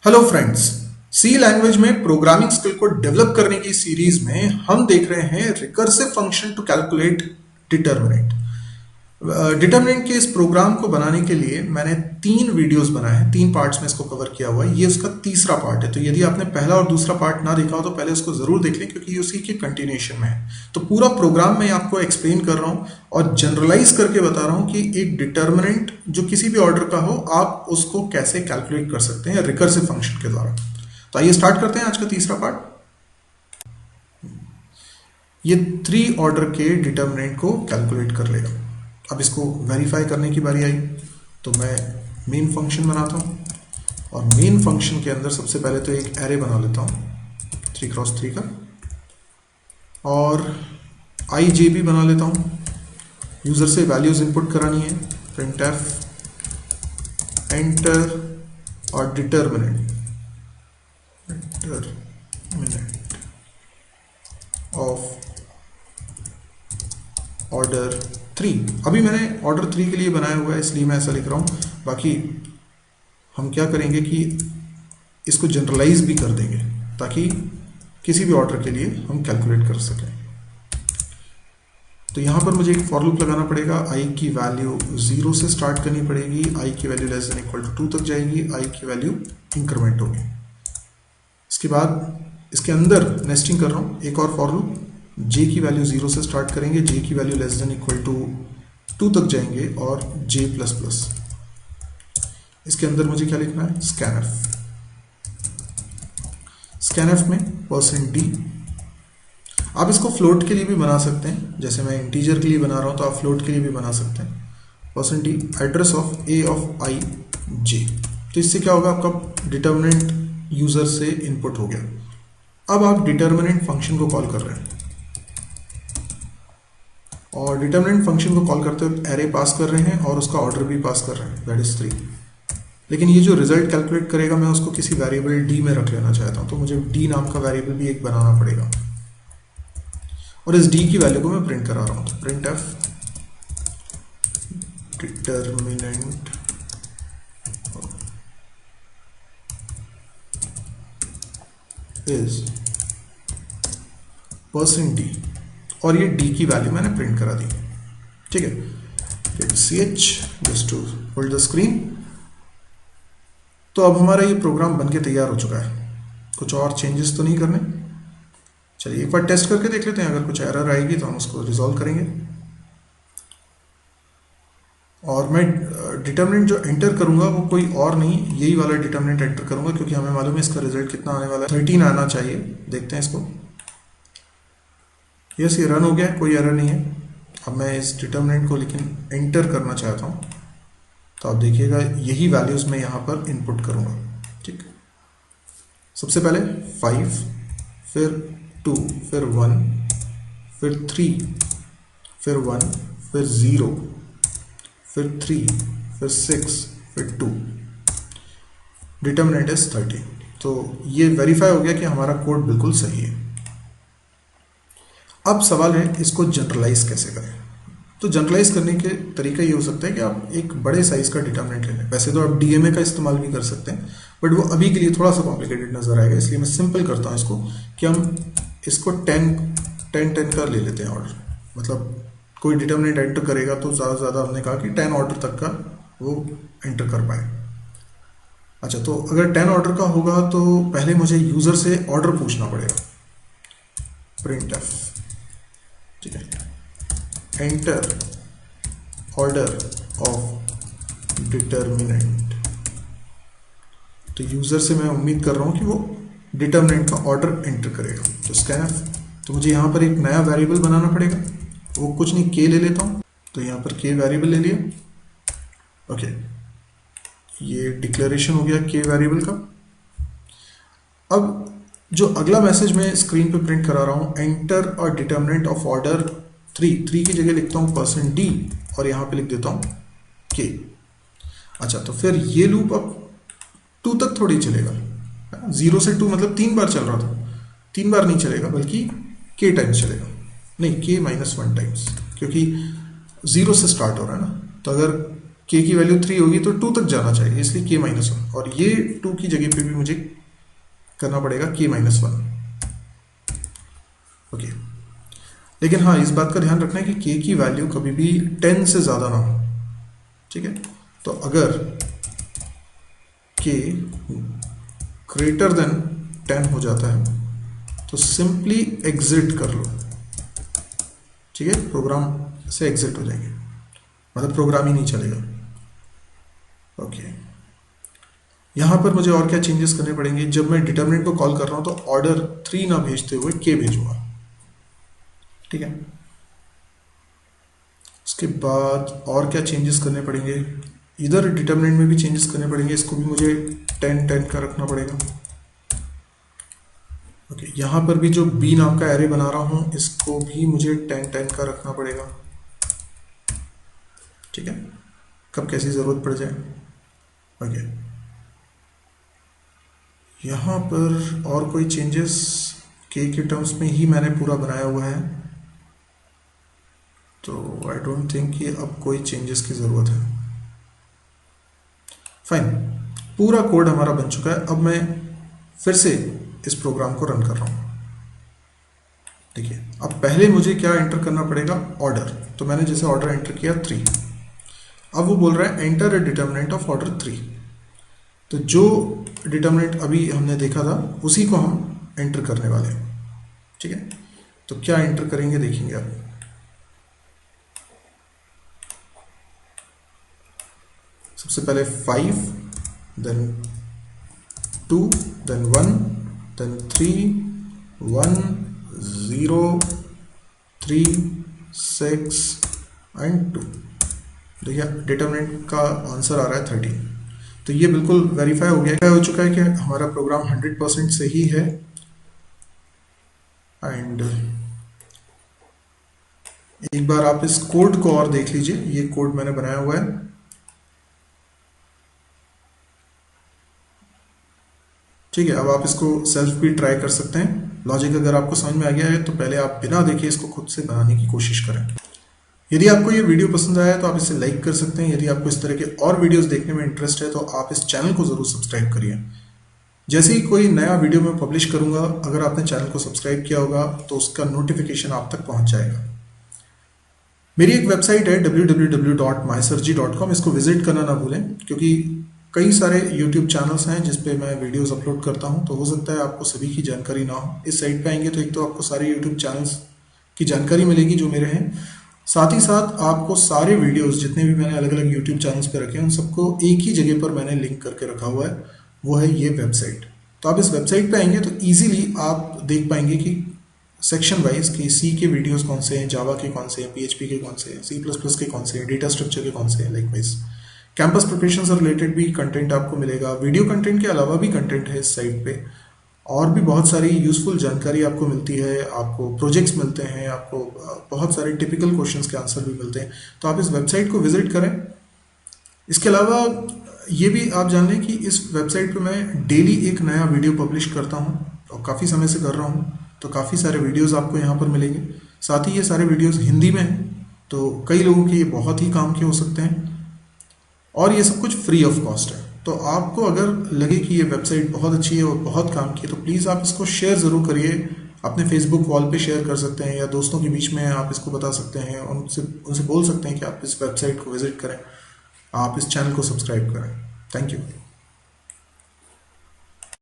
Hello friends, C language में programming skill को develop करने की सीरीज में हम देख रहे हैं recursive function to calculate determinant. Determinant के इस प्रोग्राम को बनाने के लिए मैंने 3 वीडियोस बनाए हैं, 3 पार्ट्स में इसको कवर किया हुआ है। ये उसका तीसरा पार्ट है, तो यदि आपने पहला और दूसरा पार्ट ना देखा हो तो पहले उसको जरूर देख लें, क्योंकि ये उसी के कंटिन्यूएशन में है। तो पूरा प्रोग्राम मैं आपको एक्सप्लेन कर रहा हूँ और जनरलाइज करके बता रहा हूँ कि एक डिटर्मिनेंट जो किसी भी ऑर्डर का हो, आप उसको कैसे कैलकुलेट कर सकते हैं रिकर्सिव फंक्शन के द्वारा। तो आइए स्टार्ट करते हैं आज का तीसरा पार्ट। ये 3 ऑर्डर के डिटर्मिनेंट को कैलकुलेट कर लेगा। अब इसको वेरीफाई करने की बारी आई, तो मैं मेन फंक्शन बनाता हूँ और मेन फंक्शन के अंदर सबसे पहले तो एक एरे बना लेता हूँ 3x3 का, और IJ भी बना लेता हूँ। यूज़र से वैल्यूज़ इनपुट करानी है, printf एंटर और डिटर्मिनेंट ऑफ ऑर्डर 3। अभी मैंने ऑर्डर 3 के लिए बनाया हुआ है, इसलिए मैं ऐसा लिख रहा हूँ। बाकी हम क्या करेंगे कि इसको जनरलाइज भी कर देंगे ताकि किसी भी ऑर्डर के लिए हम कैलकुलेट कर सकें। तो यहाँ पर मुझे एक फॉर लूप लगाना पड़ेगा। i की वैल्यू 0 से स्टार्ट करनी पड़ेगी, i की value less than equal to 2 तक जाएगी, i की वैल्यू इंक्रीमेंट होगी। इसके बाद इसके अंदर नेस्टिंग कर रहा हूँ एक और फॉर लूप। j की वैल्यू 0 से स्टार्ट करेंगे, j की value less than equal to 2 तक जाएंगे और j प्लस प्लस। इसके अंदर मुझे क्या लिखना है, स्कैनफ। स्कैनफ में %d। आप इसको फ्लोट के लिए भी बना सकते हैं, जैसे मैं इंटीजर के लिए बना रहा हूँ तो आप फ्लोट के लिए भी बना सकते हैं। %d address of a of i j। तो इससे क्या होगा, आपका डिटर्मिनेंट यूजर से इनपुट हो गया। अब आप डिटर्मिनेंट फंक्शन को कॉल कर रहे हैं और डिटर्मिनेंट फंक्शन को कॉल करते हुए एरे पास कर रहे हैं और उसका ऑर्डर भी पास कर रहे हैं, दैट इज 3। लेकिन ये जो रिजल्ट कैलकुलेट करेगा, मैं उसको किसी वेरिएबल d में रख लेना चाहता हूँ, तो मुझे d नाम का वेरिएबल भी एक बनाना पड़ेगा और इस d की वैल्यू को मैं प्रिंट करा रहा हूँ। तो printf डिटर्मिनेंट इज %d और ये d की वैल्यू मैंने प्रिंट करा दी, ठीक है। ch just to hold the screen. तो अब हमारा ये प्रोग्राम बनके तैयार हो चुका है, कुछ और चेंजेस तो नहीं करने। चलिए एक बार टेस्ट करके देख लेते हैं, अगर कुछ एरर आएगी तो हम उसको रिजॉल्व करेंगे। और मैं डिटर्मिनेंट जो एंटर करूंगा वो कोई और नहीं, यही वाला डिटर्मिनेंट एंटर करूंगा, क्योंकि हमें मालूम है इसका रिजल्ट कितना आने वाला है, 13 आना चाहिए। देखते हैं इसको। यस, ये रन हो गया, कोई एरर नहीं है। अब मैं इस डिटर्मिनेंट को लेकिन एंटर करना चाहता हूँ, तो आप देखिएगा यही वैल्यूज मैं यहाँ पर इनपुट करूँगा, ठीक। सबसे पहले 5, फिर 2, फिर 1, फिर 3, फिर 1, फिर 0, फिर 3, फिर 6, फिर 2। Determinant is 30। तो ये वेरीफाई हो गया कि हमारा कोड बिल्कुल सही है। अब सवाल है इसको जनरलाइज कैसे करें। तो जनरलाइज करने के तरीका ये हो सकता है कि आप एक बड़े साइज का डिटर्मिनेंट ले लें। वैसे तो आप DMA का इस्तेमाल भी कर सकते हैं, बट वो अभी के लिए थोड़ा सा कॉम्प्लिकेटेड नजर आएगा, इसलिए मैं सिंपल करता हूँ इसको कि हम इसको 10 का ले लेते हैं ऑर्डर। मतलब कोई डिटर्मिनेंट एंटर करेगा तो ज़्यादा से ज़्यादा हमने कहा कि 10 ऑर्डर तक का वो एंटर कर पाए। अच्छा, तो अगर 10 ऑर्डर का होगा तो पहले मुझे यूज़र से ऑर्डर पूछना पड़ेगा। printf, ठीक है, एंटर ऑर्डर ऑफ डिटर्मिनेंट। तो यूजर से मैं उम्मीद कर रहा हूं कि वो डिटर्मिनेंट का ऑर्डर एंटर करेगा। तो स्कैनफ, तो मुझे यहां पर एक नया वेरिएबल बनाना पड़ेगा। वो कुछ नहीं, k ले लेता हूं। तो यहां पर k वेरिएबल ले लिया, ओके। ये डिक्लेरेशन हो गया k वेरिएबल का। अब जो अगला मैसेज मैं स्क्रीन पे प्रिंट करा रहा हूं, एंटर और डिटर्मिनेंट ऑफ ऑर्डर 3 की जगह लिखता हूँ %d और यहाँ पे लिख देता हूँ k। अच्छा, तो फिर ये लूप अब 2 तक थोड़ी चलेगा, 0 से 2 मतलब 3 बार चल रहा था, 3 बार नहीं चलेगा बल्कि k टाइम्स चलेगा, नहीं k -1 टाइम्स, क्योंकि 0 से स्टार्ट हो रहा है ना। तो अगर के की वैल्यू 3 होगी तो 2 तक जाना चाहिए, इसलिए के माइनस 1, और ये 2 की जगह पे भी मुझे करना पड़ेगा के माइनस 1। ओके, लेकिन हाँ इस बात का ध्यान रखना है कि के की वैल्यू कभी भी 10 से ज़्यादा ना हो, ठीक है। तो अगर के ग्रेटर देन 10 हो जाता है तो सिंपली एग्जिट कर लो, ठीक है, प्रोग्राम से एग्जिट हो जाएंगे, मतलब प्रोग्राम ही नहीं चलेगा। ओके, यहाँ पर मुझे और क्या चेंजेस करने पड़ेंगे, जब मैं डिटरमिनेंट को कॉल कर रहा हूँ तो ऑर्डर 3 ना भेजते हुए के भेजूंगा, ठीक है। उसके बाद और क्या चेंजेस करने पड़ेंगे, इधर डिटरमिनेंट में भी चेंजेस करने पड़ेंगे, इसको भी मुझे 10 का रखना पड़ेगा। ओके, यहाँ पर भी जो बी नाम का एरे बना रहा हूँ इसको भी मुझे 10 का रखना पड़ेगा, ठीक है, कब कैसी ज़रूरत पड़ जाए। ओके, यहाँ पर और कोई चेंजेस के टर्म्स में ही मैंने पूरा बनाया हुआ है, तो आई डोंट थिंक कि अब कोई चेंजेस की ज़रूरत है। फाइन, पूरा कोड हमारा बन चुका है। अब मैं फिर से इस प्रोग्राम को रन कर रहा हूँ। देखिए, अब पहले मुझे क्या एंटर करना पड़ेगा, ऑर्डर। तो मैंने जैसे ऑर्डर एंटर किया 3, अब वो बोल रहा है enter a determinant of order 3। तो जो डिटरमिनेंट अभी हमने देखा था उसी को हम एंटर करने वाले हैं, ठीक है। तो क्या एंटर करेंगे देखेंगे आप। सबसे पहले 5, देन 2, देन 1, देन 3, 1, 0, 3, 6 एंड 2। देखिए डिटरमिनेंट का आंसर आ रहा है 13। तो ये बिल्कुल वेरीफाई हो गया, हो चुका है कि हमारा प्रोग्राम 100% सही है। एंड एक बार आप इस कोड को और देख लीजिए, ये कोड मैंने बनाया हुआ है। ठीक है, अब आप इसको सेल्फ भी ट्राई कर सकते हैं। लॉजिक अगर आपको समझ में आ गया है तो पहले आप बिना देखे इसको खुद से बनाने की कोशिश करें। यदि आपको ये वीडियो पसंद आया तो आप इसे लाइक कर सकते हैं। यदि आपको इस तरह के और वीडियोस देखने में इंटरेस्ट है तो आप इस चैनल को ज़रूर सब्सक्राइब करिए। जैसे ही कोई नया वीडियो मैं पब्लिश करूंगा, अगर आपने चैनल को सब्सक्राइब किया होगा तो उसका नोटिफिकेशन आप तक पहुंच जाएगा। मेरी एक वेबसाइट है www.mysurgery.com, इसको विजिट करना ना भूलें, क्योंकि कई सारे YouTube चैनल्स हैं जिस पे मैं वीडियोस अपलोड करता हूं, तो हो सकता है आपको सभी की जानकारी ना हो। इस साइट पे आएंगे तो एक तो आपको सारे YouTube चैनल्स की जानकारी मिलेगी जो मेरे हैं, साथ ही साथ आपको सारे वीडियोस जितने भी मैंने अलग अलग YouTube चैनल्स पे रखे हैं उन सबको एक ही जगह पर मैंने लिंक करके रखा हुआ है, वो है ये वेबसाइट। तो आप इस वेबसाइट पे आएंगे तो ईजिली आप देख पाएंगे कि सेक्शन वाइज कि सी के वीडियोस कौन से हैं, जावा के कौन से हैं, PHP के कौन से हैं, C++ के कौन से हैं, डेटा स्ट्रक्चर के कौन से हैं। लाइकवाइज कैंपस प्रिपरेशन से रिलेटेड भी कंटेंट आपको मिलेगा। वीडियो कंटेंट के अलावा भी कंटेंट है इस साइट पे, और भी बहुत सारी यूजफुल जानकारी आपको मिलती है, आपको प्रोजेक्ट्स मिलते हैं, आपको बहुत सारे टिपिकल क्वेश्चंस के आंसर भी मिलते हैं। तो आप इस वेबसाइट को विजिट करें। इसके अलावा ये भी आप जान लें कि इस वेबसाइट पे मैं डेली एक नया वीडियो पब्लिश करता हूँ और काफ़ी समय से कर रहा हूँ, तो काफ़ी सारे वीडियोस आपको यहाँ पर मिलेंगे। साथ ही ये सारे वीडियोस हिंदी में हैं, तो कई लोगों के ये बहुत ही काम के हो सकते हैं, और ये सब कुछ फ्री ऑफ कॉस्ट है। तो आपको अगर लगे कि ये वेबसाइट बहुत अच्छी है और बहुत काम की है तो प्लीज़ आप इसको शेयर ज़रूर करिए। अपने फेसबुक वॉल पे शेयर कर सकते हैं, या दोस्तों के बीच में आप इसको बता सकते हैं, उनसे बोल सकते हैं कि आप इस वेबसाइट को विजिट करें, आप इस चैनल को सब्सक्राइब करें। Thank you.